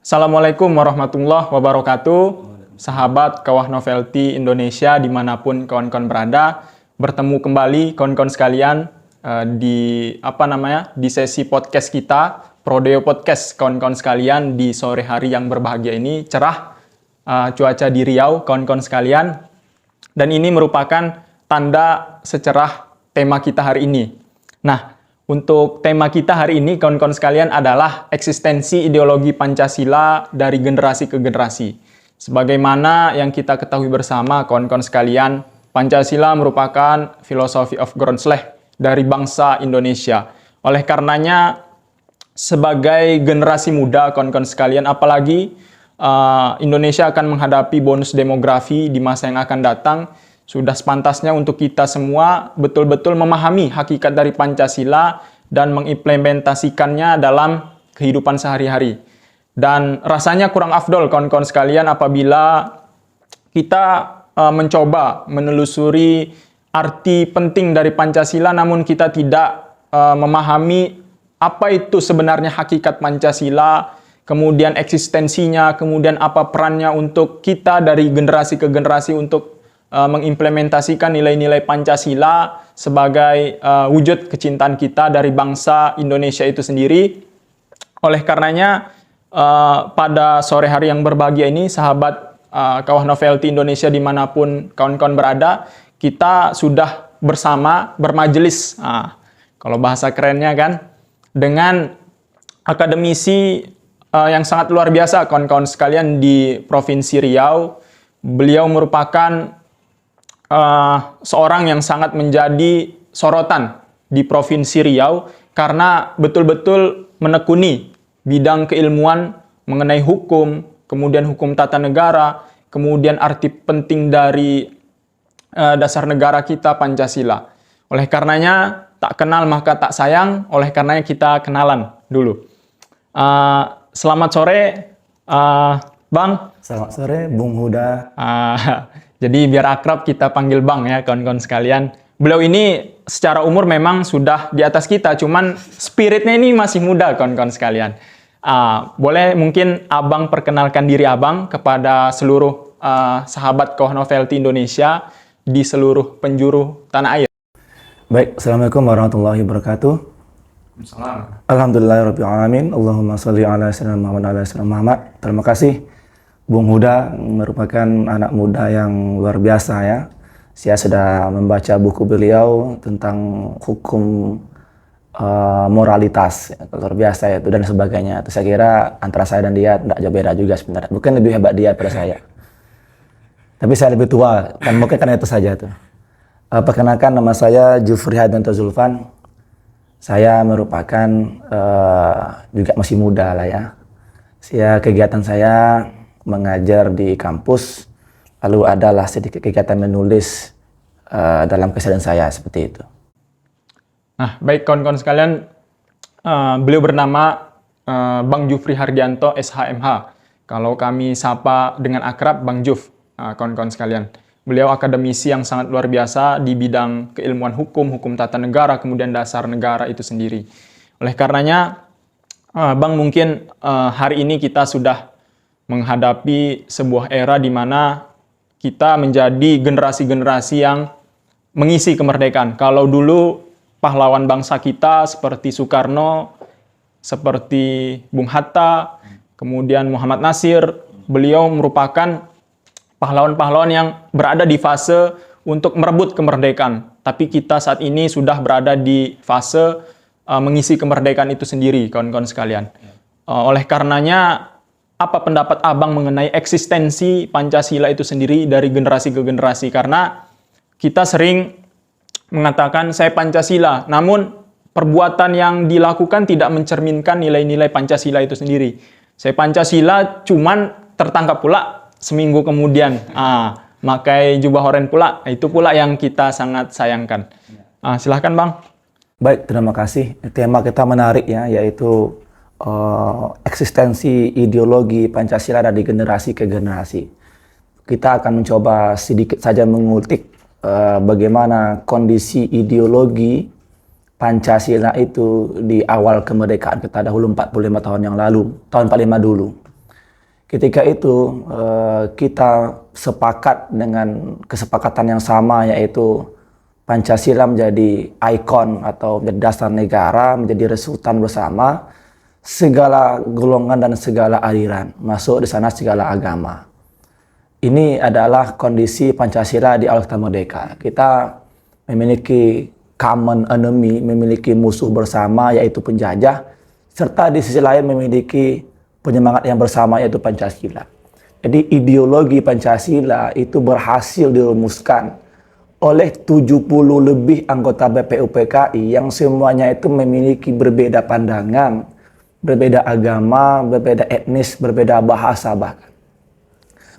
Assalamualaikum warahmatullahi wabarakatuh. Sahabat Kawah Novelty Indonesia dimanapun kawan-kawan berada, bertemu kembali kawan-kawan sekalian di sesi podcast kita, Prodeo Podcast kawan-kawan sekalian di sore hari yang berbahagia ini, cerah cuaca di Riau kawan-kawan sekalian, dan ini merupakan tanda secerah tema kita hari ini. Nah, untuk tema kita hari ini, kawan-kawan sekalian, adalah eksistensi ideologi Pancasila dari generasi ke generasi. Sebagaimana yang kita ketahui bersama, kawan-kawan sekalian, Pancasila merupakan philosophy of Grundsleh dari bangsa Indonesia. Oleh karenanya, sebagai generasi muda, kawan-kawan sekalian, apalagi Indonesia akan menghadapi bonus demografi di masa yang akan datang, sudah sepantasnya untuk kita semua betul-betul memahami hakikat dari Pancasila dan mengimplementasikannya dalam kehidupan sehari-hari. Dan rasanya kurang afdol kawan-kawan sekalian apabila kita mencoba menelusuri arti penting dari Pancasila namun kita tidak memahami apa itu sebenarnya hakikat Pancasila, kemudian eksistensinya, kemudian apa perannya untuk kita dari generasi ke generasi untuk mengimplementasikan nilai-nilai Pancasila sebagai wujud kecintaan kita dari bangsa Indonesia itu sendiri. Oleh karenanya, pada sore hari yang berbahagia ini, sahabat Kawah Novelty Indonesia dimanapun kawan-kawan berada, kita sudah bersama bermajelis, kalau bahasa kerennya kan, dengan akademisi yang sangat luar biasa kawan-kawan sekalian di Provinsi Riau. Beliau merupakan seorang yang sangat menjadi sorotan di Provinsi Riau karena betul-betul menekuni bidang keilmuan mengenai hukum, kemudian hukum tata negara, kemudian arti penting dari dasar negara kita Pancasila. Oleh karenanya, tak kenal maka tak sayang, oleh karenanya kita kenalan dulu. Selamat sore, Bang. Selamat sore, Bung Huda. Jadi biar akrab kita panggil Bang ya kawan-kawan sekalian. Beliau ini secara umur memang sudah di atas kita, cuman spiritnya ini masih muda kawan-kawan sekalian. Boleh mungkin Abang perkenalkan diri Abang kepada seluruh sahabat Kawah Novelty Indonesia di seluruh penjuru tanah air. Baik, Assalamualaikum warahmatullahi wabarakatuh. Assalamualaikum. Alhamdulillahirrahmanirrahim. Allahumma salli ala sayyidina Muhammad wa ala sayyidina Muhammad. Terima kasih. Bung Huda merupakan anak muda yang luar biasa ya. Saya sudah membaca buku beliau tentang hukum moralitas, ya, luar biasa itu dan sebagainya. Itu saya kira antara saya dan dia tidak jauh beda juga sebenarnya. Bukan lebih hebat dia pada saya. Tapi saya lebih tua, dan mungkin karena itu saja tuh. Perkenalkan, nama saya Jufri Hadwanto Zulfan. Saya merupakan juga masih muda lah ya. Kegiatan saya mengajar di kampus, lalu adalah sedikit kegiatan menulis dalam keseharian saya seperti itu. Nah, baik kawan-kawan sekalian, beliau bernama Bang Jufri Hardianto SHMH. Kalau kami sapa dengan akrab Bang Juf, kawan-kawan sekalian. Beliau akademisi yang sangat luar biasa di bidang keilmuan hukum, hukum tata negara, kemudian dasar negara itu sendiri. Oleh karenanya, Bang mungkin hari ini kita sudah menghadapi sebuah era di mana kita menjadi generasi-generasi yang mengisi kemerdekaan. Kalau dulu pahlawan bangsa kita seperti Soekarno, seperti Bung Hatta, kemudian Muhammad Nasir, beliau merupakan pahlawan-pahlawan yang berada di fase untuk merebut kemerdekaan. Tapi kita saat ini sudah berada di fase mengisi kemerdekaan itu sendiri, kawan-kawan sekalian. Oleh karenanya, apa pendapat Abang mengenai eksistensi Pancasila itu sendiri dari generasi ke generasi? Karena kita sering mengatakan saya Pancasila, namun perbuatan yang dilakukan tidak mencerminkan nilai-nilai Pancasila itu sendiri. Saya Pancasila cuman tertangkap pula seminggu kemudian, pakai jubah oranye pula, itu pula yang kita sangat sayangkan. Silahkan Bang. Baik, terima kasih. Tema kita menarik ya, yaitu eksistensi ideologi Pancasila dari generasi ke generasi. Kita akan mencoba sedikit saja mengulik bagaimana kondisi ideologi Pancasila itu di awal kemerdekaan kita dahulu 45 tahun yang lalu, tahun 45 dulu. Ketika itu kita sepakat dengan kesepakatan yang sama, yaitu Pancasila menjadi ikon atau menjadi dasar negara, menjadi resultan bersama segala golongan dan segala aliran, masuk di sana segala agama. Ini adalah kondisi Pancasila di awal kita merdeka. Kita memiliki common enemy, memiliki musuh bersama yaitu penjajah, serta di sisi lain memiliki penyemangat yang bersama yaitu Pancasila. Jadi ideologi Pancasila itu berhasil dirumuskan oleh 70 lebih anggota BPUPKI yang semuanya itu memiliki berbeda pandangan, berbeda agama, berbeda etnis, berbeda bahasa bahkan.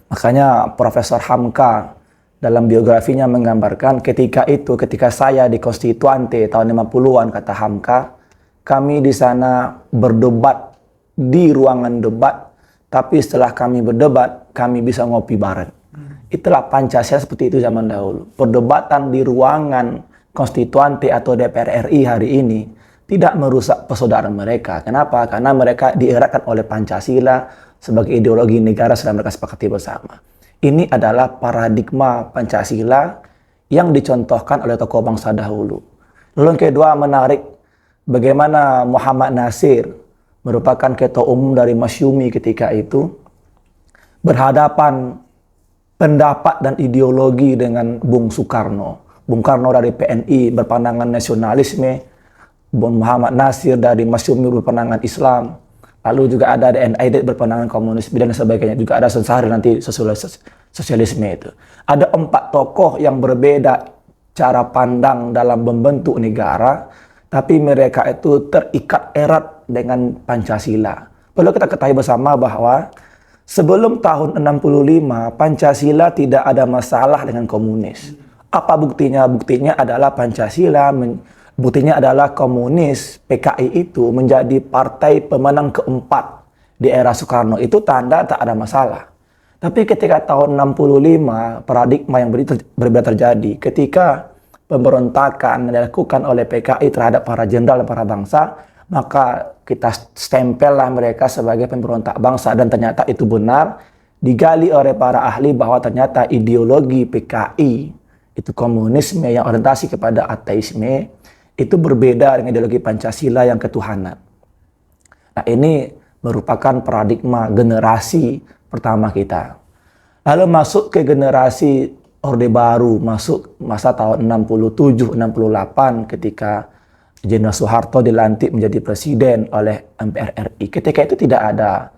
Makanya Profesor Hamka dalam biografinya menggambarkan ketika saya di Konstituante tahun 50-an, kata Hamka, kami di sana berdebat di ruangan debat, tapi setelah kami berdebat, kami bisa ngopi bareng. Itulah Pancasila seperti itu zaman dahulu. Perdebatan di ruangan Konstituante atau DPR RI hari ini tidak merusak persaudaraan mereka. Kenapa? Karena mereka dieratkan oleh Pancasila sebagai ideologi negara sudah mereka sepakati bersama. Ini adalah paradigma Pancasila yang dicontohkan oleh tokoh bangsa dahulu. Lalu yang kedua menarik, bagaimana Muhammad Nasir merupakan ketua umum dari Masyumi ketika itu berhadapan pendapat dan ideologi dengan Bung Soekarno. Bung Karno dari PNI berpandangan nasionalisme, Bung Muhammad Nasir dari Masyumi berpandangan Islam, lalu juga ada NID berpandangan komunis dan sebagainya. Juga ada Sensari nanti sosialisme itu. Ada 4 tokoh yang berbeda cara pandang dalam membentuk negara, tapi mereka itu terikat erat dengan Pancasila. Perlu kita ketahui bersama bahwa sebelum tahun 65, Pancasila tidak ada masalah dengan komunis. Apa buktinya? Buktinya adalah Pancasila, buktinya adalah komunis, PKI itu menjadi partai pemenang keempat di era Soekarno. Itu tanda tak ada masalah. Tapi ketika tahun 65, paradigma yang berbeda terjadi. Ketika pemberontakan dilakukan oleh PKI terhadap para jenderal dan para bangsa, maka kita stempellah mereka sebagai pemberontak bangsa, dan ternyata itu benar. Digali oleh para ahli bahwa ternyata ideologi PKI itu komunisme yang orientasi kepada ateisme itu berbeda dengan ideologi Pancasila yang ketuhanan. Nah, ini merupakan paradigma generasi pertama kita. Lalu masuk ke generasi Orde Baru, masuk masa tahun 67-68 ketika Jenderal Soeharto dilantik menjadi presiden oleh MPR RI. Ketika itu tidak ada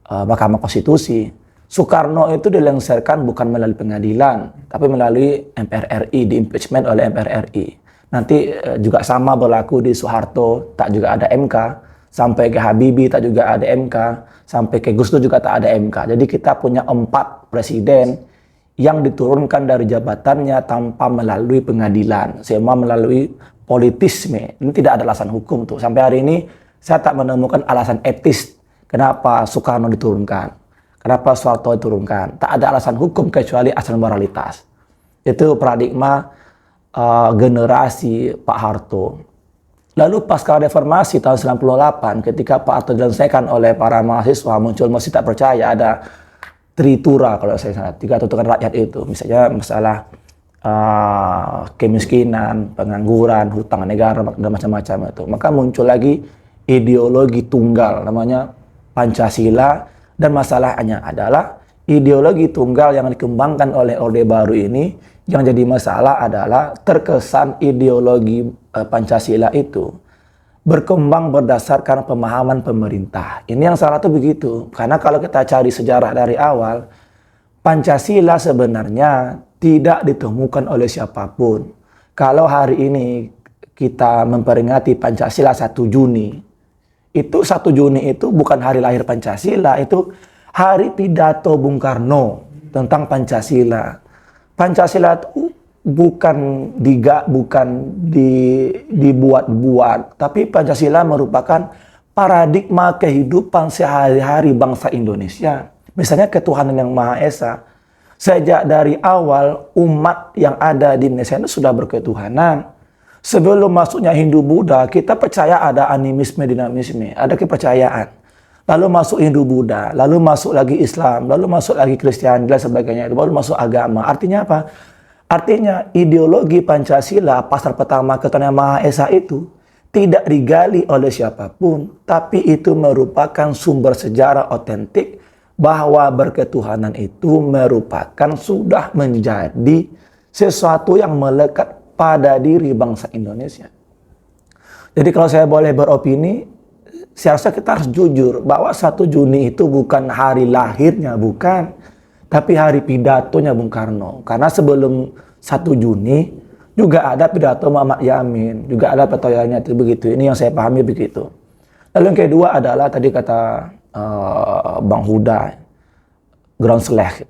Mahkamah Konstitusi. Soekarno itu dilengsarkan bukan melalui pengadilan, tapi melalui MPR RI, di-impeachment oleh MPR RI. Nanti juga sama berlaku di Soeharto, tak juga ada MK. Sampai ke Habibie tak juga ada MK. Sampai ke Gus Dur juga tak ada MK. Jadi kita punya 4 presiden yang diturunkan dari jabatannya tanpa melalui pengadilan. Semua melalui politisme. Ini tidak ada alasan hukum tuh. Sampai hari ini saya tak menemukan alasan etis kenapa Soekarno diturunkan, kenapa Soeharto diturunkan. Tak ada alasan hukum kecuali asal moralitas. Itu paradigma generasi Pak Harto. Lalu pasca reformasi tahun 98, ketika Pak Harto diselesaikan oleh para mahasiswa, muncul masih tak percaya ada tritura, kalau saya salah, 3 tuntutan rakyat itu. Misalnya masalah kemiskinan, pengangguran, hutang negara, dan macam-macam itu. Maka muncul lagi ideologi tunggal, namanya Pancasila, dan masalahnya adalah ideologi tunggal yang dikembangkan oleh Orde Baru ini, yang jadi masalah adalah terkesan ideologi Pancasila itu berkembang berdasarkan pemahaman pemerintah. Ini yang salah tuh begitu. Karena kalau kita cari sejarah dari awal, Pancasila sebenarnya tidak ditemukan oleh siapapun. Kalau hari ini kita memperingati Pancasila 1 Juni, itu 1 Juni itu bukan hari lahir Pancasila, itu hari pidato Bung Karno tentang Pancasila. Pancasila itu bukan dibuat-buat, tapi Pancasila merupakan paradigma kehidupan sehari-hari bangsa Indonesia. Misalnya ketuhanan yang Maha Esa. Sejak dari awal umat yang ada di Indonesia itu sudah berketuhanan. Sebelum masuknya Hindu Buddha, kita percaya ada animisme, dinamisme, ada kepercayaan. lalu masuk Hindu-Buddha, lalu masuk lagi Islam, lalu masuk lagi Kristiani dan sebagainya, baru masuk agama. Artinya apa? Artinya ideologi Pancasila pasal pertama Ketuhanan Yang Maha Esa itu tidak digali oleh siapapun, tapi itu merupakan sumber sejarah otentik bahwa berketuhanan itu merupakan sudah menjadi sesuatu yang melekat pada diri bangsa Indonesia. Jadi kalau saya boleh beropini, seharusnya kita harus jujur bahwa 1 Juni itu bukan hari lahirnya, bukan. Tapi hari pidatonya Bung Karno. Karena sebelum 1 Juni juga ada pidato Muhammad Yamin, juga ada petoyannya itu begitu. Ini yang saya pahami begitu. Lalu yang kedua adalah tadi kata Bang Huda, ground slash.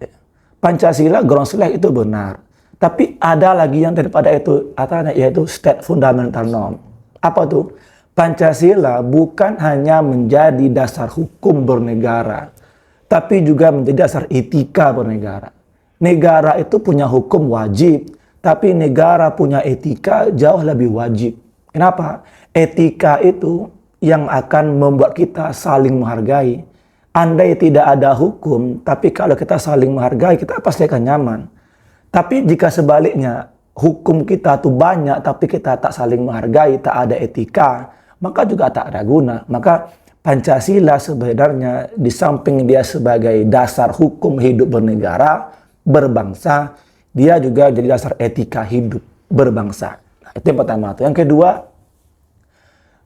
Pancasila ground slash itu benar. Tapi ada lagi yang daripada itu, yaitu state fundamental norm. Apa tuh? Pancasila bukan hanya menjadi dasar hukum bernegara, tapi juga menjadi dasar etika bernegara. Negara itu punya hukum wajib, tapi negara punya etika jauh lebih wajib. Kenapa? Etika itu yang akan membuat kita saling menghargai. Andai tidak ada hukum, tapi kalau kita saling menghargai, kita pasti akan nyaman. Tapi jika sebaliknya, hukum kita tuh banyak, tapi kita tak saling menghargai, tak ada etika, maka juga tak ada guna. Maka Pancasila sebenarnya di samping dia sebagai dasar hukum hidup bernegara, berbangsa, dia juga jadi dasar etika hidup berbangsa. Nah, itu yang pertama. Yang kedua,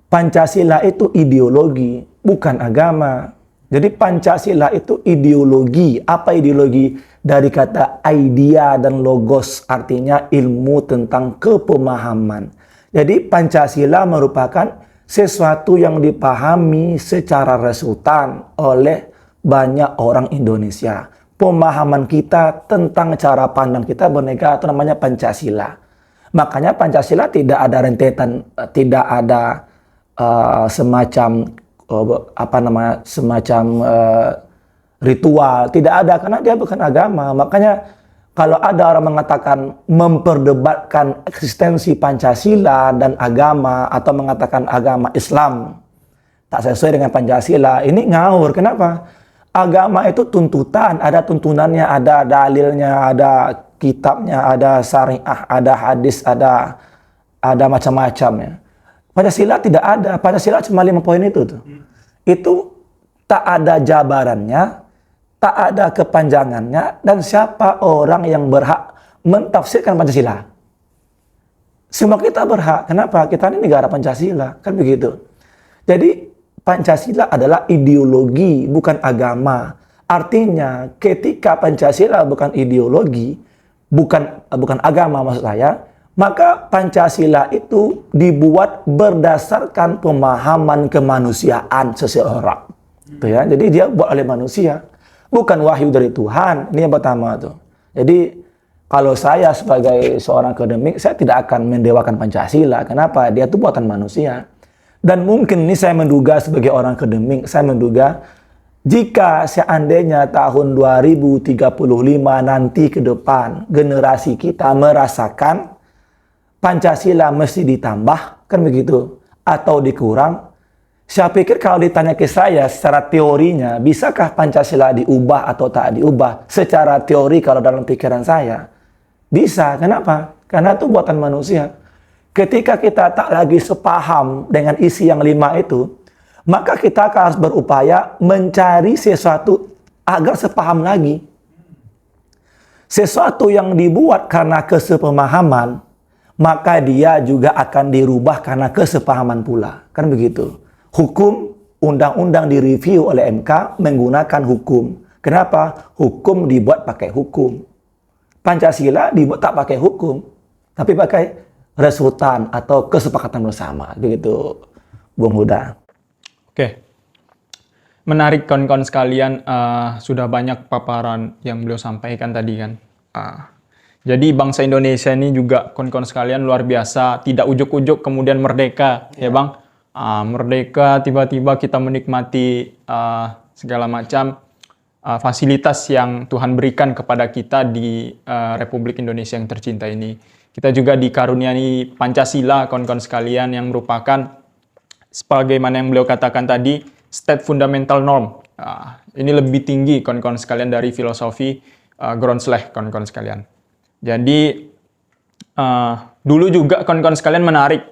Pancasila itu ideologi, bukan agama. Jadi Pancasila itu ideologi. Apa ideologi? Dari kata idea dan logos, artinya ilmu tentang kepemahaman. Jadi Pancasila merupakan sesuatu yang dipahami secara resultan oleh banyak orang Indonesia. Pemahaman kita tentang cara pandang kita bernegara itu namanya Pancasila. Makanya Pancasila tidak ada rentetan, tidak ada semacam ritual, tidak ada, karena dia bukan agama. Makanya kalau ada orang mengatakan memperdebatkan eksistensi Pancasila dan agama, atau mengatakan agama Islam tak sesuai dengan Pancasila, ini ngawur. Kenapa? Agama itu tuntutan, ada tuntunannya, ada dalilnya, ada kitabnya, ada syariah, ada hadis, ada macam-macam ya. Pancasila tidak ada. Pancasila cuma 5 poin itu tuh. Itu tak ada jabarannya, tak ada kepanjangannya, dan siapa orang yang berhak mentafsirkan Pancasila? Semua kita berhak. Kenapa? Kita ini negara Pancasila, kan begitu. Jadi Pancasila adalah ideologi, bukan agama. Artinya ketika Pancasila bukan ideologi, bukan agama maksud saya, maka Pancasila itu dibuat berdasarkan pemahaman kemanusiaan seseorang. Tuh ya, jadi dia buat oleh manusia, bukan wahyu dari Tuhan. Ini yang pertama tuh. Jadi kalau saya sebagai seorang akademik, saya tidak akan mendewakan Pancasila. Kenapa? Dia itu buatan manusia. Dan mungkin ini saya menduga sebagai orang akademik, saya menduga jika seandainya tahun 2035 nanti ke depan generasi kita merasakan Pancasila mesti ditambah, kan begitu, atau dikurang, saya pikir kalau ditanya ke saya secara teorinya, bisakah Pancasila diubah atau tak diubah? Secara teori kalau dalam pikiran saya, bisa. Kenapa? Karena itu buatan manusia. Ketika kita tak lagi sepaham dengan isi yang 5 itu, maka kita harus berupaya mencari sesuatu agar sepaham lagi. Sesuatu yang dibuat karena kesepemahaman, maka dia juga akan dirubah karena kesepahaman pula. Kan begitu. Hukum, undang-undang direview oleh MK menggunakan hukum. Kenapa? Hukum dibuat pakai hukum. Pancasila dibuat tak pakai hukum, tapi pakai resultan atau kesepakatan bersama. Begitu, Bung Huda. Oke. Menarik kawan-kawan sekalian, sudah banyak paparan yang beliau sampaikan tadi kan. Jadi bangsa Indonesia ini juga kawan-kawan sekalian luar biasa, tidak ujuk-ujuk kemudian merdeka, ya Bang. Merdeka tiba-tiba kita menikmati segala macam fasilitas yang Tuhan berikan kepada kita di Republik Indonesia yang tercinta ini. Kita juga dikaruniai Pancasila, kawan-kawan sekalian, yang merupakan sebagaimana yang beliau katakan tadi, state fundamental norm. Ini lebih tinggi kawan-kawan sekalian dari filosofi Gronslehr, kawan-kawan sekalian. Jadi dulu juga kawan-kawan sekalian menarik,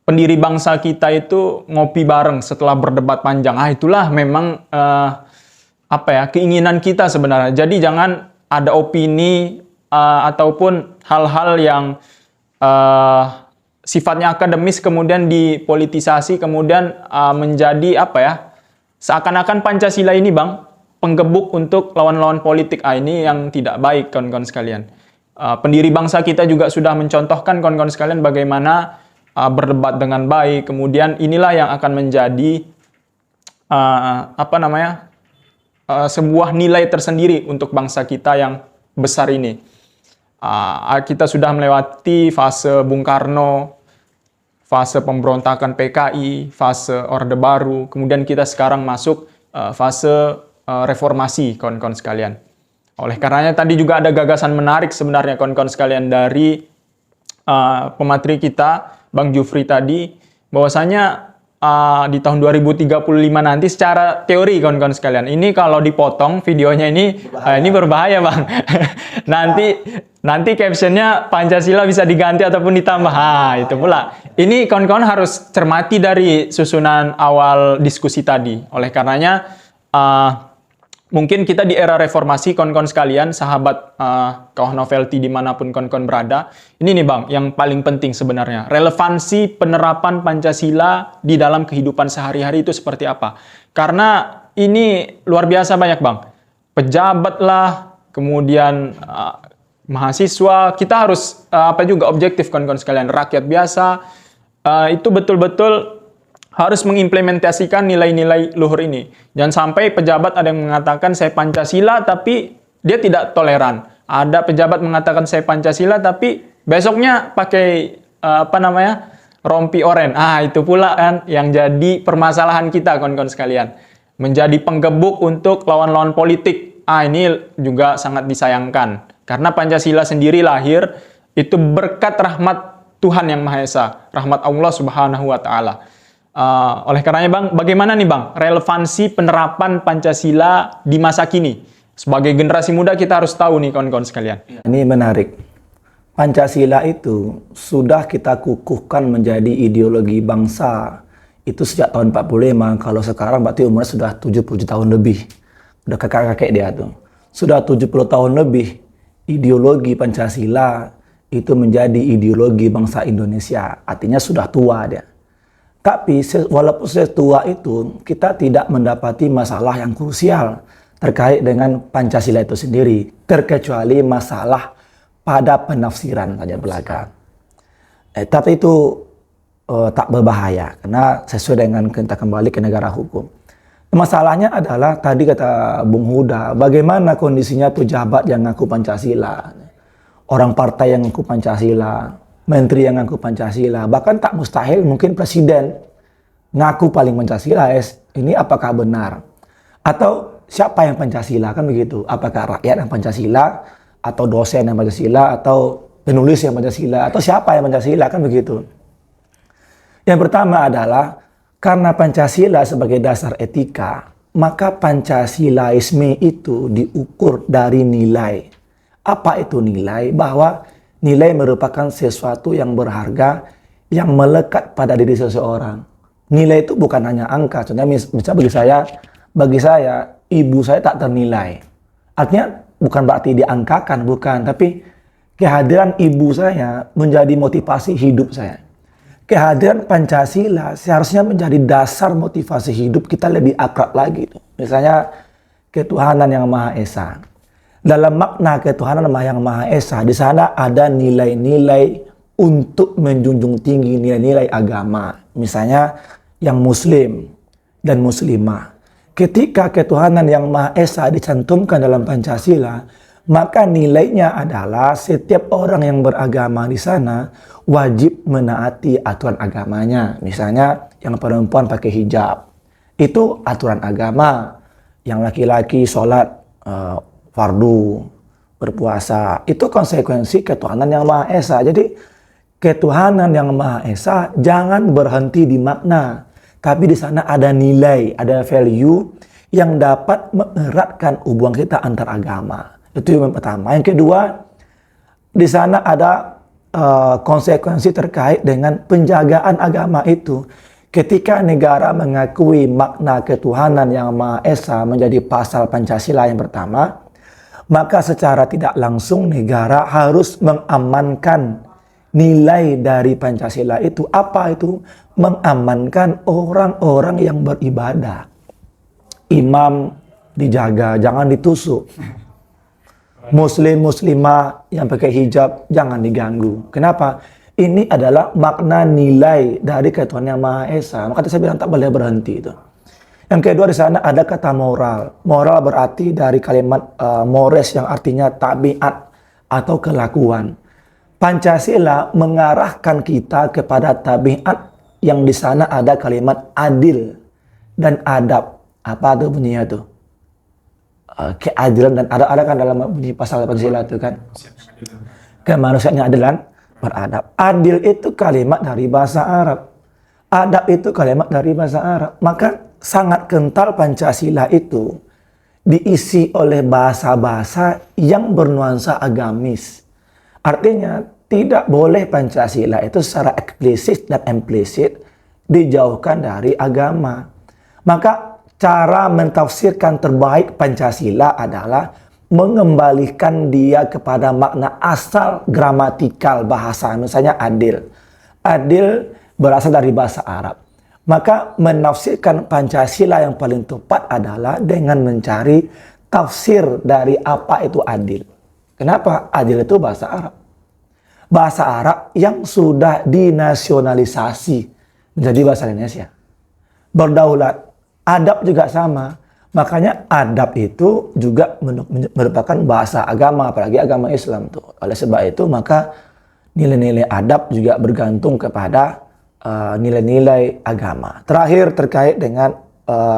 pendiri bangsa kita itu ngopi bareng setelah berdebat panjang. Itulah memang keinginan kita sebenarnya. Jadi jangan ada opini ataupun hal-hal yang sifatnya akademis kemudian dipolitisasi, kemudian menjadi seakan-akan Pancasila ini Bang penggebuk untuk lawan-lawan politik. Ini yang tidak baik kawan-kawan sekalian. Pendiri bangsa kita juga sudah mencontohkan kawan-kawan sekalian bagaimana berdebat dengan baik. Kemudian inilah yang akan menjadi sebuah nilai tersendiri untuk bangsa kita yang besar ini. Kita sudah melewati fase Bung Karno, fase pemberontakan PKI, fase Orde Baru, kemudian kita sekarang masuk fase reformasi, kawan-kawan sekalian. Oleh karenanya tadi juga ada gagasan menarik sebenarnya kawan-kawan sekalian dari pemateri kita, Bang Jufri tadi, bahwasanya di tahun 2035 nanti secara teori kawan-kawan sekalian, ini kalau dipotong videonya ini berbahaya Bang. nanti captionnya Pancasila bisa diganti ataupun ditambah. Itu pula. Ini kawan-kawan harus cermati dari susunan awal diskusi tadi. Oleh karenanya mungkin kita di era reformasi, kawan-kawan sekalian, sahabat Kawah Novelty dimanapun kawan-kawan berada, ini nih Bang, yang paling penting sebenarnya. Relevansi penerapan Pancasila di dalam kehidupan sehari-hari itu seperti apa? Karena ini luar biasa banyak Bang. Pejabat lah, kemudian mahasiswa, kita harus juga objektif kawan-kawan sekalian. Rakyat biasa, itu betul-betul harus mengimplementasikan nilai-nilai luhur ini. Jangan sampai pejabat ada yang mengatakan saya Pancasila tapi dia tidak toleran. Ada pejabat mengatakan saya Pancasila tapi besoknya pakai rompi oren. Itu pula kan yang jadi permasalahan kita kawan-kawan sekalian. Menjadi penggebuk untuk lawan-lawan politik. Ini juga sangat disayangkan. Karena Pancasila sendiri lahir itu berkat rahmat Tuhan Yang Maha Esa, rahmat Allah Subhanahu wa taala. Oleh karenanya Bang, bagaimana nih Bang relevansi penerapan Pancasila di masa kini? Sebagai generasi muda kita harus tahu nih kawan-kawan sekalian. Ini menarik. Pancasila itu sudah kita kukuhkan menjadi ideologi bangsa. Itu sejak tahun 45, kalau sekarang berarti umurnya sudah 70 tahun lebih. Udah kakek-kakek dia tuh. Sudah 70 tahun lebih ideologi Pancasila itu menjadi ideologi bangsa Indonesia. Artinya sudah tua dia. Tapi walaupun sudah tua itu, kita tidak mendapati masalah yang krusial terkait dengan Pancasila itu sendiri. Terkecuali masalah pada penafsiran saja belaka. Tapi itu tak berbahaya, karena sesuai dengan kita kembali ke negara hukum. Masalahnya adalah, tadi kata Bung Huda, bagaimana kondisinya pejabat yang ngaku Pancasila. Orang partai yang ngaku Pancasila, menteri yang ngaku Pancasila, bahkan tak mustahil mungkin presiden ngaku paling Pancasila. Ini apakah benar? Atau siapa yang Pancasila, kan begitu? Apakah rakyat yang Pancasila, atau dosen yang Pancasila, atau penulis yang Pancasila, atau siapa yang Pancasila, kan begitu? Yang pertama adalah karena Pancasila sebagai dasar etika, maka Pancasilaisme itu diukur dari nilai. Apa itu nilai? Bahwa nilai merupakan sesuatu yang berharga yang melekat pada diri seseorang. Nilai itu bukan hanya angka. Contohnya misalnya bagi saya ibu saya tak ternilai. Artinya bukan berarti diangkakan, bukan, tapi kehadiran ibu saya menjadi motivasi hidup saya. Kehadiran Pancasila seharusnya menjadi dasar motivasi hidup kita lebih akrab lagi. Misalnya ketuhanan yang Maha Esa. Dalam makna ketuhanan yang Maha Esa, di sana ada nilai-nilai untuk menjunjung tinggi nilai-nilai agama. Misalnya yang Muslim dan Muslimah. Ketika ketuhanan yang Maha Esa dicantumkan dalam Pancasila, maka nilainya adalah setiap orang yang beragama di sana wajib menaati aturan agamanya. Misalnya yang perempuan pakai hijab, itu aturan agama. Yang laki-laki sholat fardu, berpuasa, itu konsekuensi ketuhanan yang Maha Esa. Jadi ketuhanan yang Maha Esa jangan berhenti di makna, tapi di sana ada nilai, ada value yang dapat mengeratkan hubungan kita antar agama. Itu yang pertama. Yang kedua, di sana ada konsekuensi terkait dengan penjagaan agama itu. Ketika negara mengakui makna ketuhanan yang Maha Esa menjadi pasal Pancasila yang pertama, maka secara tidak langsung negara harus mengamankan nilai dari Pancasila itu. Apa itu? Mengamankan orang-orang yang beribadah. Imam dijaga, jangan ditusuk. Muslimah yang pakai hijab jangan diganggu. Kenapa? Ini adalah makna nilai dari ketuhanan yang Maha Esa. Maka saya bilang tak boleh berhenti itu. Yang kedua di sana ada kata moral. Moral berarti dari kalimat mores yang artinya tabiat atau kelakuan. Pancasila mengarahkan kita kepada tabiat yang di sana ada kalimat adil dan adab. Apa tuh bunyinya tuh? Keadilan dan ada kan dalam bunyi pasal Pancasila itu kan? Kemanusiaan yang adil dan beradab. Adil itu kalimat dari bahasa Arab. Adab itu kalimat dari bahasa Arab. Maka sangat kental Pancasila itu diisi oleh bahasa-bahasa yang bernuansa agamis. Artinya tidak boleh Pancasila itu secara eksplisit dan implisit dijauhkan dari agama. Maka cara mentafsirkan terbaik Pancasila adalah mengembalikan dia kepada makna asal gramatikal bahasa. Misalnya adil. Adil berasal dari bahasa Arab. Maka menafsirkan Pancasila yang paling tepat adalah dengan mencari tafsir dari apa itu adil. Kenapa? Adil itu bahasa Arab. Bahasa Arab yang sudah dinasionalisasi menjadi bahasa Indonesia. Berdaulat. Adab juga sama. Makanya adab itu juga merupakan bahasa agama, apalagi agama Islam tuh. Oleh sebab itu maka nilai-nilai adab juga bergantung kepada nilai-nilai agama. Terakhir terkait dengan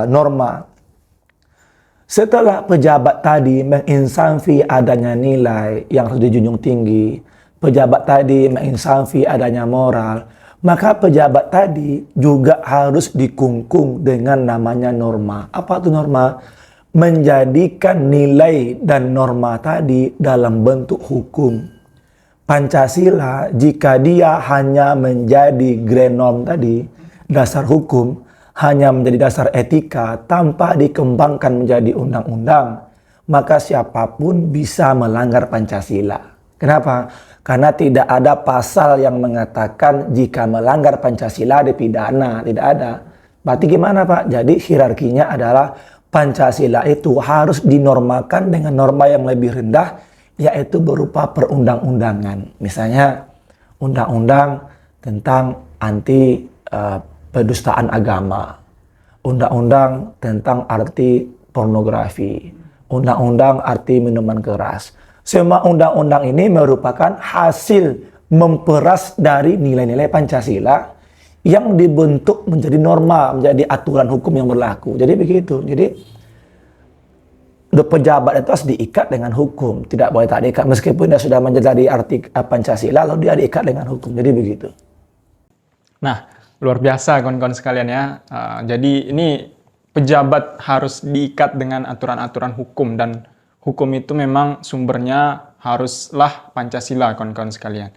norma. Setelah pejabat tadi menginsansi adanya nilai yang harus dijunjung tinggi, pejabat tadi menginsansi adanya moral, maka pejabat tadi juga harus dikungkung dengan namanya norma. Apa itu norma? Menjadikan nilai dan norma tadi dalam bentuk hukum. Pancasila jika dia hanya menjadi grenom tadi, dasar hukum, hanya menjadi dasar etika tanpa dikembangkan menjadi undang-undang, maka siapapun bisa melanggar Pancasila. Kenapa? Karena tidak ada pasal yang mengatakan jika melanggar Pancasila dipidana. Tidak ada. Berarti gimana Pak? Jadi hierarkinya adalah Pancasila itu harus dinormakan dengan norma yang lebih rendah, yaitu berupa perundang-undangan. Misalnya undang-undang tentang anti pedustaan agama. Undang-undang tentang arti pornografi. Undang-undang arti minuman keras. Semua undang-undang ini merupakan hasil memperas dari nilai-nilai Pancasila yang dibentuk menjadi norma, menjadi aturan hukum yang berlaku. Jadi begitu. Jadi pejabat itu harus diikat dengan hukum. Tidak boleh tak diikat. Meskipun dia sudah menjadi arti Pancasila, lalu dia diikat dengan hukum. Jadi begitu. Nah, luar biasa kawan-kawan sekalian ya. Jadi ini pejabat harus diikat dengan aturan-aturan hukum, dan hukum itu memang sumbernya haruslah Pancasila, kawan-kawan sekalian.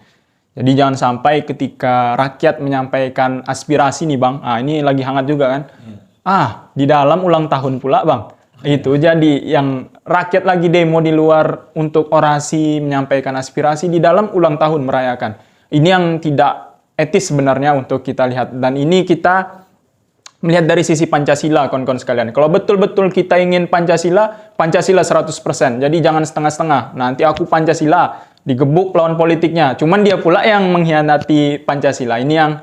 Jadi jangan sampai ketika rakyat menyampaikan aspirasi nih Bang, ini lagi hangat juga kan. Di dalam ulang tahun pula Bang. Itu jadi yang rakyat lagi demo di luar untuk orasi menyampaikan aspirasi, di dalam ulang tahun merayakan. Ini yang tidak etis sebenarnya untuk kita lihat. Dan ini kita melihat dari sisi Pancasila, kawan-kawan sekalian. Kalau betul-betul kita ingin Pancasila 100%. Jadi jangan setengah-setengah. Nanti aku Pancasila, digebuk lawan politiknya. Cuman dia pula yang mengkhianati Pancasila. Ini yang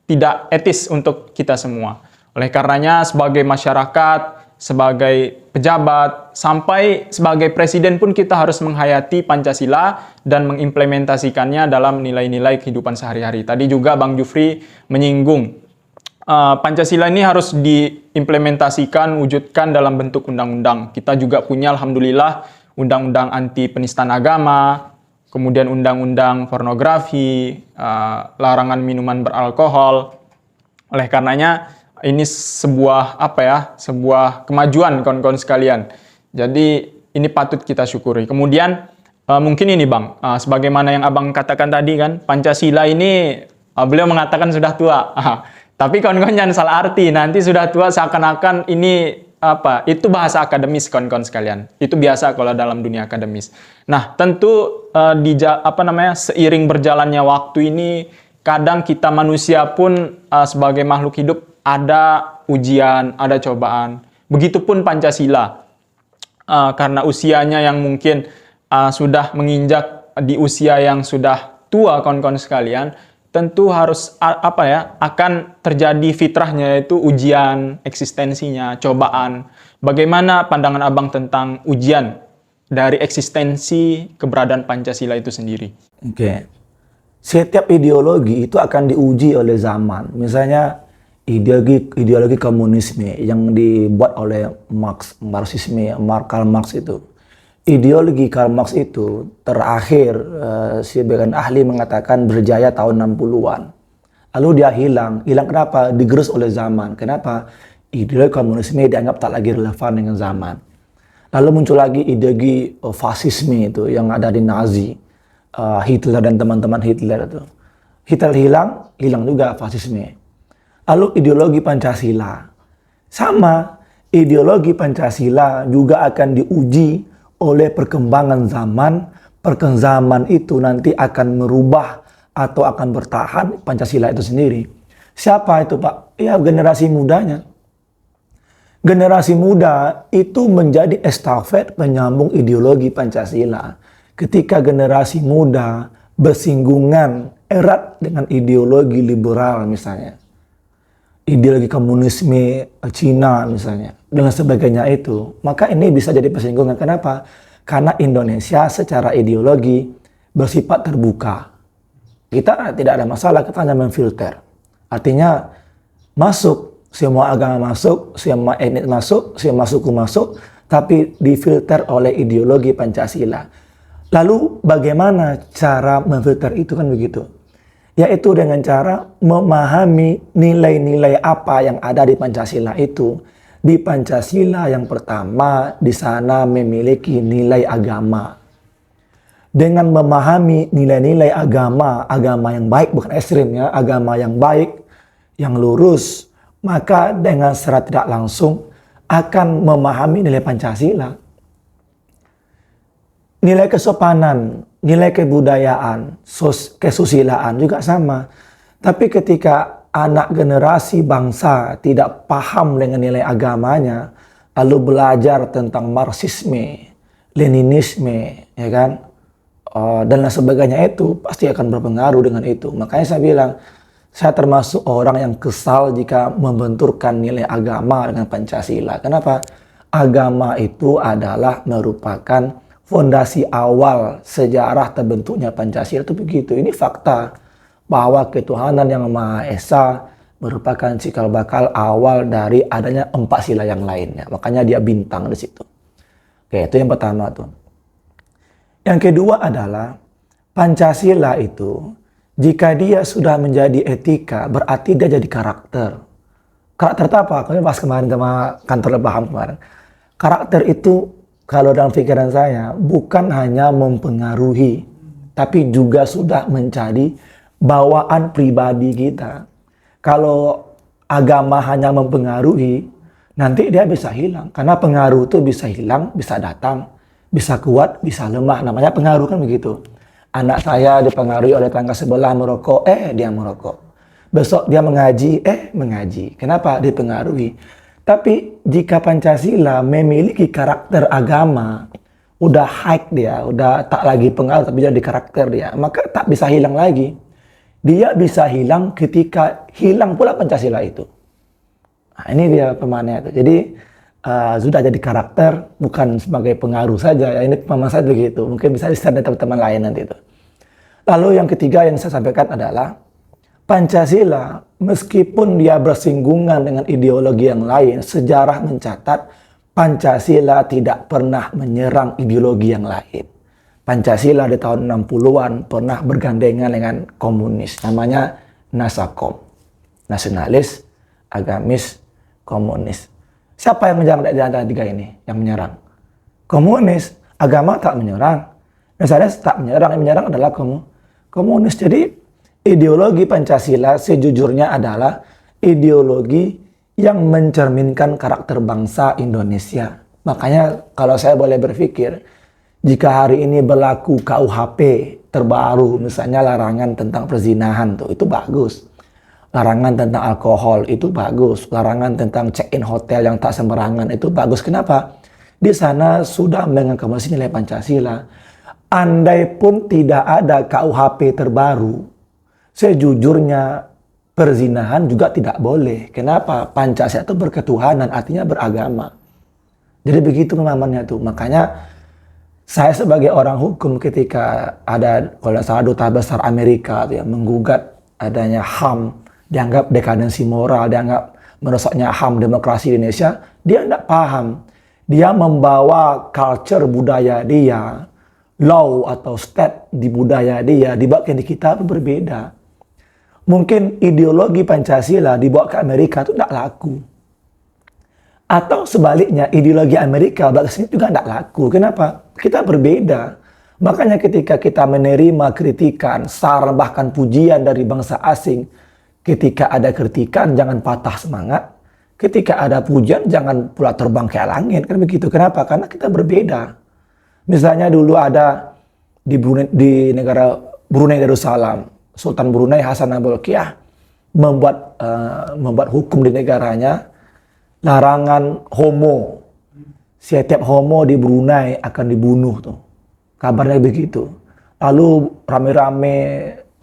tidak etis untuk kita semua. Oleh karenanya sebagai masyarakat, sebagai pejabat, sampai sebagai presiden pun kita harus menghayati Pancasila dan mengimplementasikannya dalam nilai-nilai kehidupan sehari-hari. Tadi juga Bang Jufri menyinggung Pancasila ini harus diimplementasikan, wujudkan dalam bentuk undang-undang. Kita juga punya alhamdulillah undang-undang anti penistaan agama, kemudian undang-undang pornografi, larangan minuman beralkohol, Oleh karenanya ini sebuah sebuah kemajuan kawan-kawan sekalian. Jadi ini patut kita syukuri. Kemudian mungkin ini Bang, sebagaimana yang Abang katakan tadi kan, Pancasila ini beliau mengatakan sudah tua. Tapi kawan-kawan jangan salah arti, nanti sudah tua seakan-akan ini itu bahasa akademis kawan-kawan sekalian. Itu biasa kalau dalam dunia akademis. Nah, tentu seiring berjalannya waktu ini kadang kita manusia pun sebagai makhluk hidup ada ujian, ada cobaan. Begitupun Pancasila. Karena usianya yang mungkin sudah menginjak di usia yang sudah tua kawan-kawan sekalian, tentu harus akan terjadi fitrahnya, yaitu ujian eksistensinya, cobaan. Bagaimana pandangan Abang tentang ujian dari eksistensi keberadaan Pancasila itu sendiri? Oke. Setiap ideologi itu akan diuji oleh zaman. Misalnya ideologi komunisme yang dibuat oleh Karl Marx itu. Ideologi Karl Marx itu terakhir sebagian ahli mengatakan berjaya tahun 60-an. Lalu dia hilang. Hilang kenapa? Digerus oleh zaman. Kenapa? Ideologi komunisme dianggap tak lagi relevan dengan zaman. Lalu muncul lagi ideologi fasisme itu yang ada di Nazi. Hitler dan teman-teman Hitler itu. Hitler hilang juga fasisme. Lalu ideologi Pancasila. Sama, ideologi Pancasila juga akan diuji oleh perkembangan zaman. Perkembangan zaman itu nanti akan merubah atau akan bertahan Pancasila itu sendiri. Siapa itu Pak? Ya generasi mudanya. Generasi muda itu menjadi estafet penyambung ideologi Pancasila. Ketika generasi muda bersinggungan erat dengan ideologi liberal misalnya, ideologi komunisme Cina misalnya, dengan sebagainya itu, maka ini bisa jadi persinggungan. Kenapa? Karena Indonesia secara ideologi bersifat terbuka. Kita tidak ada masalah, kita hanya memfilter. Artinya masuk, semua agama masuk, semua etnis masuk, semua suku masuk, tapi difilter oleh ideologi Pancasila. Lalu bagaimana cara memfilter itu kan begitu? Yaitu dengan cara memahami nilai-nilai apa yang ada di Pancasila itu. Di Pancasila yang pertama, di sana memiliki nilai agama. Dengan memahami nilai-nilai agama yang baik, bukan ekstrim ya, agama yang baik, yang lurus, maka dengan secara tidak langsung akan memahami nilai Pancasila. Nilai kesopanan, nilai kebudayaan, kesusilaan juga sama. Tapi ketika anak generasi bangsa tidak paham dengan nilai agamanya, lalu belajar tentang Marxisme, Leninisme, ya kan, dan lain sebagainya, itu pasti akan berpengaruh dengan itu. Makanya saya bilang, saya termasuk orang yang kesal jika membenturkan nilai agama dengan Pancasila. Kenapa? Agama itu adalah merupakan fondasi awal sejarah terbentuknya Pancasila itu begitu. Ini fakta bahwa ketuhanan yang Maha Esa merupakan cikal bakal awal dari adanya 4 sila yang lainnya. Makanya dia bintang di situ. Oke, itu yang pertama tuh. Yang kedua adalah Pancasila itu jika dia sudah menjadi etika, berarti dia jadi karakter. Karakter itu apa? Kami bahas kemarin sama kantor Lebaham kemarin. Karakter itu kalau dalam pikiran saya bukan hanya mempengaruhi, tapi juga sudah menjadi bawaan pribadi kita. Kalau agama hanya mempengaruhi, nanti dia bisa hilang. Karena pengaruh itu bisa hilang, bisa datang, bisa kuat, bisa lemah. Namanya pengaruh kan begitu. Anak saya dipengaruhi oleh tetangga sebelah merokok, dia merokok. Besok dia mengaji, mengaji. Kenapa? Dipengaruhi. Tapi jika Pancasila memiliki karakter agama, udah high dia, udah tak lagi pengaruh, tapi jadi karakter dia, maka tak bisa hilang lagi. Dia bisa hilang ketika hilang pula Pancasila itu. Nah, ini dia pemahamannya itu. Jadi sudah jadi karakter, bukan sebagai pengaruh saja. Ya, ini pemahaman saya begitu. Mungkin bisa di-share dengan teman-teman lain nanti itu. Lalu yang ketiga yang saya sampaikan adalah Pancasila, meskipun dia bersinggungan dengan ideologi yang lain, sejarah mencatat Pancasila tidak pernah menyerang ideologi yang lain. Pancasila di tahun 60-an pernah bergandengan dengan komunis, namanya Nasakom. nasionalis, agamis, komunis. Siapa yang menyerang di antara tiga ini? Yang menyerang komunis, agama tak menyerang, nasionalis tak menyerang. Yang menyerang adalah komunis. Jadi ideologi Pancasila sejujurnya adalah ideologi yang mencerminkan karakter bangsa Indonesia. Makanya kalau saya boleh berpikir, jika hari ini berlaku KUHP terbaru, misalnya larangan tentang perzinahan itu bagus. Larangan tentang alkohol itu bagus. Larangan tentang check-in hotel yang tak sembarangan itu bagus. Kenapa? Di sana sudah mengakomodasi nilai Pancasila. Andai pun tidak ada KUHP terbaru, sejujurnya perzinahan juga tidak boleh. Kenapa? Pancasila itu berketuhanan, artinya beragama. Jadi begitu pemahamannya tuh. Makanya saya sebagai orang hukum ketika ada kalau salah duta besar Amerika yang menggugat adanya HAM, dianggap dekadensi moral, dianggap merusaknya HAM demokrasi di Indonesia, dia tidak paham. Dia membawa culture budaya dia, law atau state di budaya dia, dibawa ke di kita itu berbeda. Mungkin ideologi Pancasila dibawa ke Amerika itu tidak laku. Atau sebaliknya, ideologi Amerika bawa ke sini juga tidak laku. Kenapa? Kita berbeda. Makanya ketika kita menerima kritikan, saran, bahkan pujian dari bangsa asing, ketika ada kritikan jangan patah semangat. Ketika ada pujian jangan pula terbang ke langit. Kan begitu. Kenapa? Karena kita berbeda. Misalnya dulu ada di negara Brunei Darussalam, Sultan Brunei Hasan al-Bolkiah membuat hukum di negaranya, larangan homo. Setiap homo di Brunei akan dibunuh tuh. Kabarnya begitu. Lalu rame-rame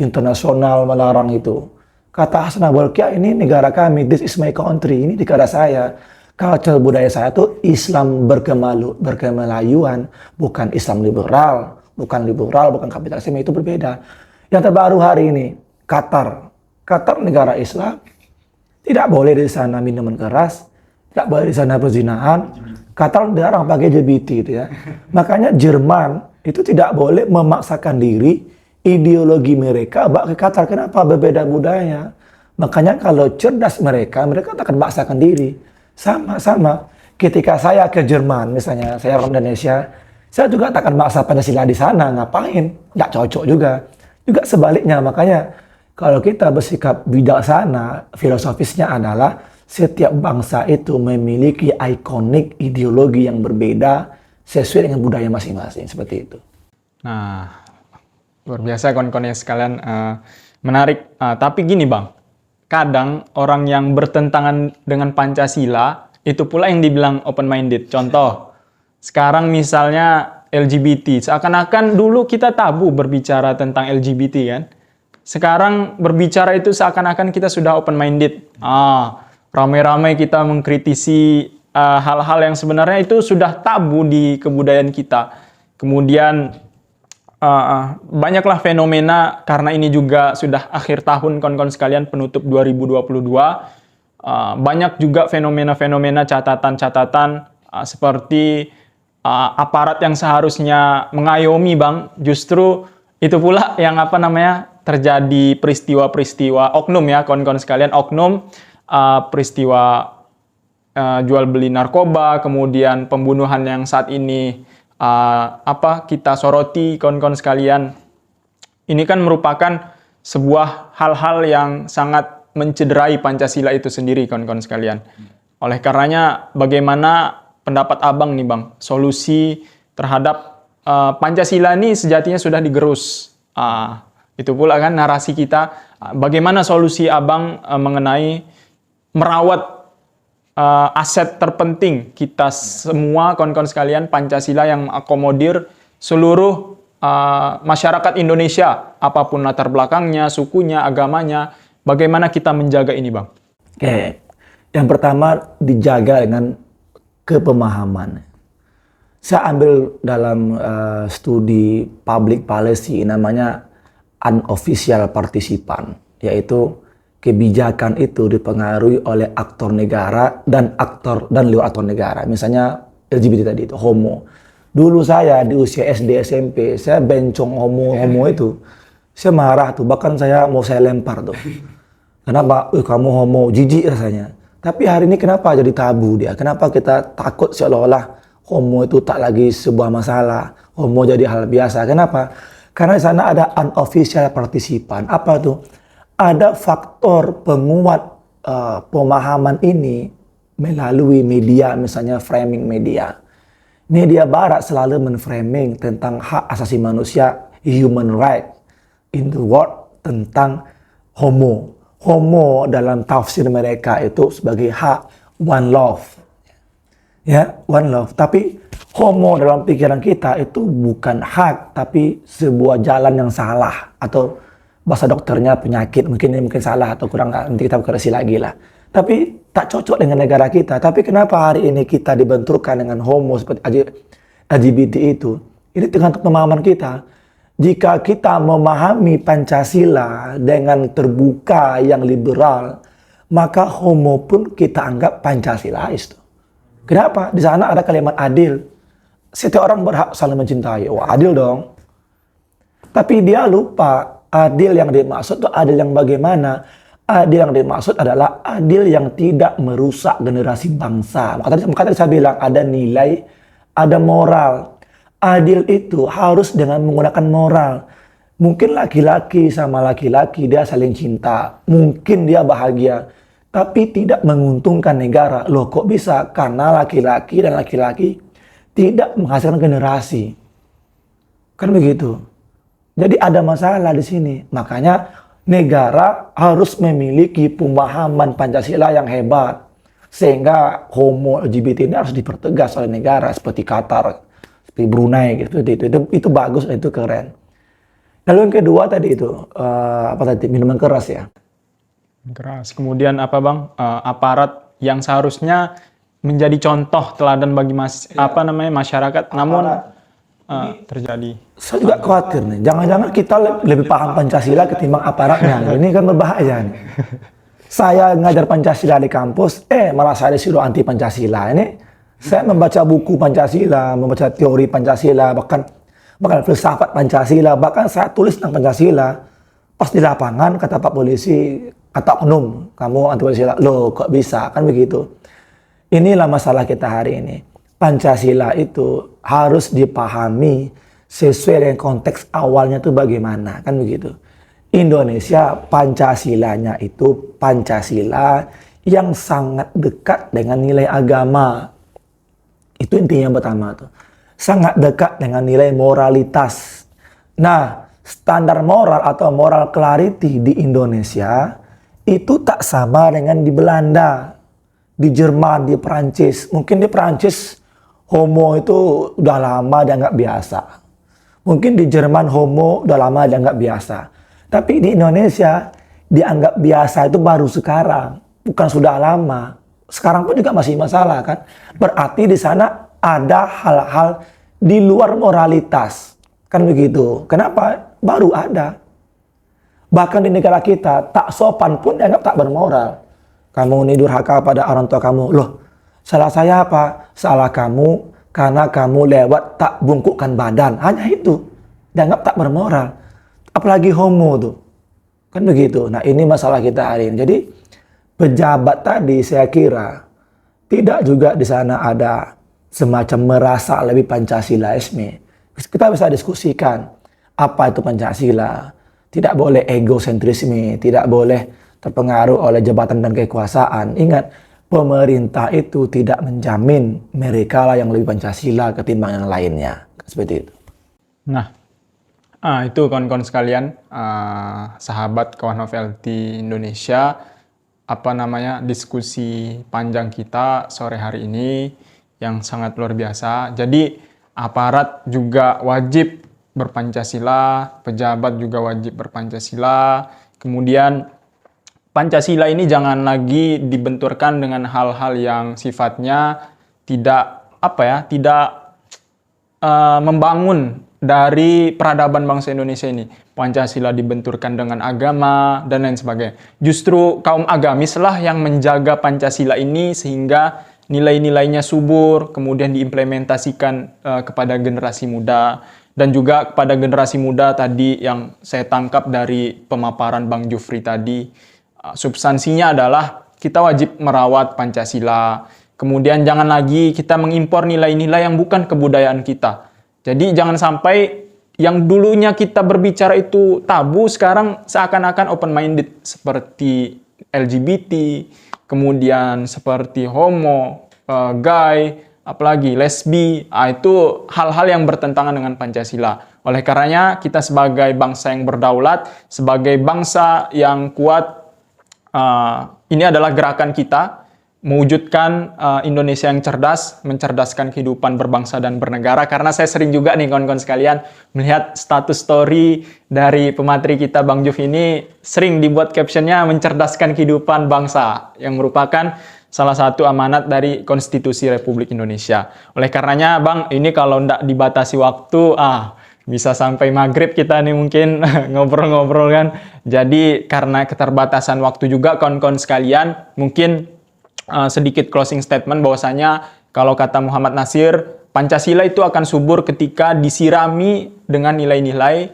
internasional melarang itu. Kata Hasan al-Bolkiah, ini negara kami, this is my country, ini negara saya. Culture budaya saya tuh Islam berkemelayuan, bukan Islam liberal, bukan kapitalisme, itu berbeda. Yang terbaru hari ini, Qatar negara Islam, tidak boleh di sana minuman keras, tidak boleh di sana perzinahan. Qatar dilarang pakai LGBT itu ya. Makanya Jerman itu tidak boleh memaksakan diri ideologi mereka bawa ke Qatar. Kenapa? Berbeda budaya. Makanya kalau cerdas mereka akan memaksakan diri. Sama-sama. Ketika saya ke Jerman, misalnya saya orang Indonesia, saya juga tak akan maksa Pancasila di sana. Ngapain? Nggak cocok juga. Juga sebaliknya. Makanya kalau kita bersikap bijaksana, filosofisnya adalah setiap bangsa itu memiliki ikonik ideologi yang berbeda sesuai dengan budaya masing-masing. Seperti itu. Nah, luar biasa kawan-kawan yang sekalian, menarik. Tapi gini Bang, kadang orang yang bertentangan dengan Pancasila itu pula yang dibilang open-minded. Contoh, sekarang misalnya LGBT, seakan-akan dulu kita tabu berbicara tentang LGBT kan. Sekarang berbicara itu seakan-akan kita sudah open-minded. Ramai-ramai kita mengkritisi hal-hal yang sebenarnya itu sudah tabu di kebudayaan kita. Kemudian banyaklah fenomena, karena ini juga sudah akhir tahun kawan-kawan sekalian, penutup 2022. Banyak juga fenomena-fenomena catatan-catatan seperti aparat yang seharusnya mengayomi Bang, justru itu pula yang terjadi peristiwa-peristiwa oknum ya kawan-kawan sekalian, oknum, peristiwa jual beli narkoba, kemudian pembunuhan yang saat ini kita soroti kawan-kawan sekalian. Ini kan merupakan sebuah hal-hal yang sangat mencederai Pancasila itu sendiri kawan-kawan sekalian. Oleh karenanya bagaimana pendapat Abang nih Bang, solusi terhadap Pancasila ini sejatinya sudah digerus. Itu pula kan narasi kita. Bagaimana solusi Abang mengenai merawat aset terpenting kita semua kawan-kawan sekalian, Pancasila yang mengakomodir seluruh masyarakat Indonesia, apapun latar belakangnya, sukunya, agamanya. Bagaimana kita menjaga ini Bang? Oke, yang pertama dijaga dengan kepemahaman. Saya ambil dalam studi public policy namanya unofficial participant, yaitu kebijakan itu dipengaruhi oleh aktor negara dan luar aktor negara. Misalnya LGBT tadi itu, homo. Dulu saya di usia SD SMP, saya bencong homo itu. Saya marah tuh, bahkan saya lempar tuh. Kenapa? Kamu homo, jijik rasanya. Tapi hari ini kenapa jadi tabu dia? Kenapa kita takut seolah-olah homo itu tak lagi sebuah masalah, homo jadi hal biasa. Kenapa? Karena di sana ada unofficial partisipan. Apa tuh? Ada faktor penguat pemahaman ini melalui media, misalnya framing media. Media barat selalu menframing tentang hak asasi manusia, human right in the world, tentang homo. Homo dalam tafsir mereka itu sebagai hak, one love. Ya, one love. Tapi homo dalam pikiran kita itu bukan hak, tapi sebuah jalan yang salah. Atau bahasa dokternya penyakit, mungkin ini mungkin salah atau kurang, nanti kita koreksi lagi lah. Tapi tak cocok dengan negara kita. Tapi kenapa hari ini kita dibenturkan dengan homo seperti LGBT itu? Ini tergantung pemahaman kita. Jika kita memahami Pancasila dengan terbuka yang liberal, maka homo pun kita anggap Pancasilais. Kenapa? Di sana ada kalimat adil. Setiap orang berhak saling mencintai. Wah, adil dong. Tapi dia lupa adil yang dimaksud itu adil yang bagaimana? Adil yang dimaksud adalah adil yang tidak merusak generasi bangsa. Maka tadi saya bilang ada nilai, ada moral. Adil itu harus dengan menggunakan moral. Mungkin laki-laki sama laki-laki dia saling cinta. Mungkin dia bahagia. Tapi tidak menguntungkan negara. Loh kok bisa? Karena laki-laki dan laki-laki tidak menghasilkan generasi. Kan begitu. Jadi ada masalah di sini. Makanya negara harus memiliki pemahaman Pancasila yang hebat. Sehingga homo LGBT ini harus dipertegas oleh negara seperti Qatar, seperti Brunei gitu. Itu bagus, itu keren. Lalu yang kedua tadi itu minuman keras ya. Keras. Kemudian apa Bang? Aparat yang seharusnya menjadi contoh teladan bagi masyarakat, namun terjadi. Saya juga khawatir nih, jangan-jangan kita lebih paham Pancasila ketimbang aparatnya. Ini kan berbahaya nih. Saya ngajar Pancasila di kampus, malah saya disuruh anti Pancasila. Ini saya membaca buku Pancasila, membaca teori Pancasila, bahkan filsafat Pancasila, bahkan saya tulis tentang Pancasila. Pas di lapangan kata Pak Polisi, kata oknum, kamu anti Pancasila. Loh kok bisa? Kan begitu. Inilah masalah kita hari ini. Pancasila itu harus dipahami sesuai dengan konteks awalnya itu bagaimana, kan begitu. Indonesia Pancasilanya itu Pancasila yang sangat dekat dengan nilai agama. Itu intinya yang pertama tuh. Sangat dekat dengan nilai moralitas. Nah, standar moral atau moral clarity di Indonesia itu tak sama dengan di Belanda, di Jerman, di Perancis. Mungkin di Perancis homo itu udah lama dianggap biasa. Mungkin di Jerman homo udah lama dianggap biasa. Tapi di Indonesia dianggap biasa itu baru sekarang, bukan sudah lama. Sekarang pun juga masih masalah kan. Berarti di sana ada hal-hal di luar moralitas. Kan begitu. Kenapa? Baru ada. Bahkan di negara kita, tak sopan pun dianggap tak bermoral. Kamu ini durhaka pada orang tua kamu. Loh, salah saya apa? Salah kamu karena kamu lewat tak bungkukkan badan. Hanya itu. Dianggap tak bermoral. Apalagi homo tuh. Kan begitu. Nah ini masalah kita hari ini. Jadi pejabat tadi saya kira tidak juga di sana ada semacam merasa lebih Pancasilaisme. Kita bisa diskusikan apa itu Pancasila. Tidak boleh egosentrisme. Tidak boleh terpengaruh oleh jabatan dan kekuasaan. Ingat, pemerintah itu tidak menjamin mereka lah yang lebih Pancasila ketimbang yang lainnya. Seperti itu. Nah, itu kawan-kawan sekalian, sahabat kawan novelty Indonesia, diskusi panjang kita sore hari ini yang sangat luar biasa. Jadi aparat juga wajib berpancasila, pejabat juga wajib berpancasila. Kemudian Pancasila ini jangan lagi dibenturkan dengan hal-hal yang sifatnya tidak membangun dari peradaban bangsa Indonesia ini. Pancasila dibenturkan dengan agama dan lain sebagainya. Justru kaum agamis lah yang menjaga Pancasila ini sehingga nilai-nilainya subur, kemudian diimplementasikan kepada generasi muda. Dan juga kepada generasi muda tadi yang saya tangkap dari pemaparan Bang Jufri tadi, substansinya adalah kita wajib merawat Pancasila. Kemudian jangan lagi kita mengimpor nilai-nilai yang bukan kebudayaan kita. Jadi jangan sampai yang dulunya kita berbicara itu tabu, sekarang seakan-akan open-minded. Seperti LGBT, kemudian seperti homo, gay, apalagi lesbi, itu hal-hal yang bertentangan dengan Pancasila. Oleh karenanya kita sebagai bangsa yang berdaulat, sebagai bangsa yang kuat, ini adalah gerakan kita mewujudkan Indonesia yang cerdas, mencerdaskan kehidupan berbangsa dan bernegara. Karena saya sering juga nih kawan-kawan sekalian melihat status story dari pemateri kita Bang Juf ini sering dibuat captionnya mencerdaskan kehidupan bangsa, yang merupakan salah satu amanat dari Konstitusi Republik Indonesia. Oleh karenanya Bang, ini kalau tidak dibatasi waktu, bisa sampai maghrib kita nih mungkin ngobrol-ngobrol kan. Jadi karena keterbatasan waktu juga kawan-kawan sekalian, mungkin sedikit closing statement bahwasanya kalau kata Muhammad Nasir, Pancasila itu akan subur ketika disirami dengan nilai-nilai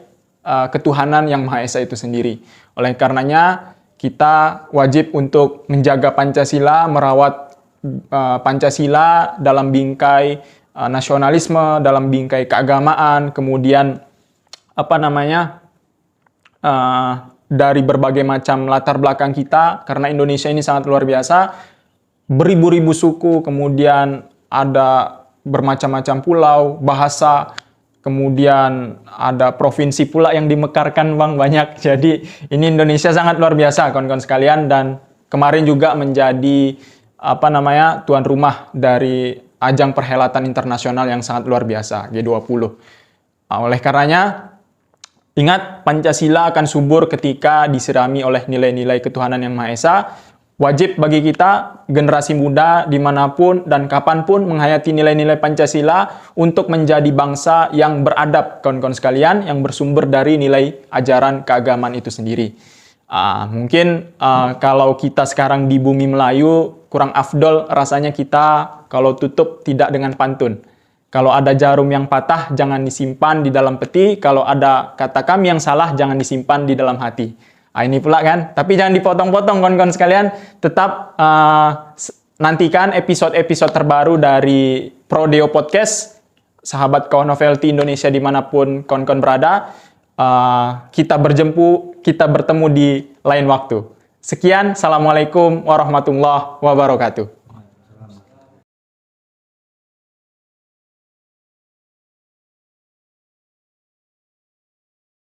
ketuhanan yang Maha Esa itu sendiri. Oleh karenanya kita wajib untuk menjaga Pancasila, merawat Pancasila dalam bingkai nasionalisme, dalam bingkai keagamaan, kemudian dari berbagai macam latar belakang kita, karena Indonesia ini sangat luar biasa, beribu-ribu suku, kemudian ada bermacam-macam pulau, bahasa, kemudian ada provinsi pula yang dimekarkan Bang, banyak. Jadi ini Indonesia sangat luar biasa kawan-kawan sekalian, dan kemarin juga menjadi tuan rumah dari ajang perhelatan internasional yang sangat luar biasa, G20. Oleh karenanya ingat, Pancasila akan subur ketika disirami oleh nilai-nilai ketuhanan yang Maha Esa. Wajib bagi kita, generasi muda, dimanapun dan kapanpun menghayati nilai-nilai Pancasila untuk menjadi bangsa yang beradab, kawan-kawan sekalian, yang bersumber dari nilai ajaran keagamaan itu sendiri. Mungkin kalau kita sekarang di bumi Melayu, kurang afdol rasanya kita kalau tutup tidak dengan pantun. Kalau ada jarum yang patah, jangan disimpan di dalam peti. Kalau ada kata kami yang salah, jangan disimpan di dalam hati. Ini pula kan, tapi jangan dipotong-potong kawan-kawan sekalian. Tetap nantikan episode-episode terbaru dari Prodeo Podcast, sahabat kawan novelty Indonesia dimanapun kawan-kawan berada. Kita bertemu di lain waktu. Sekian, Assalamualaikum warahmatullahi wabarakatuh.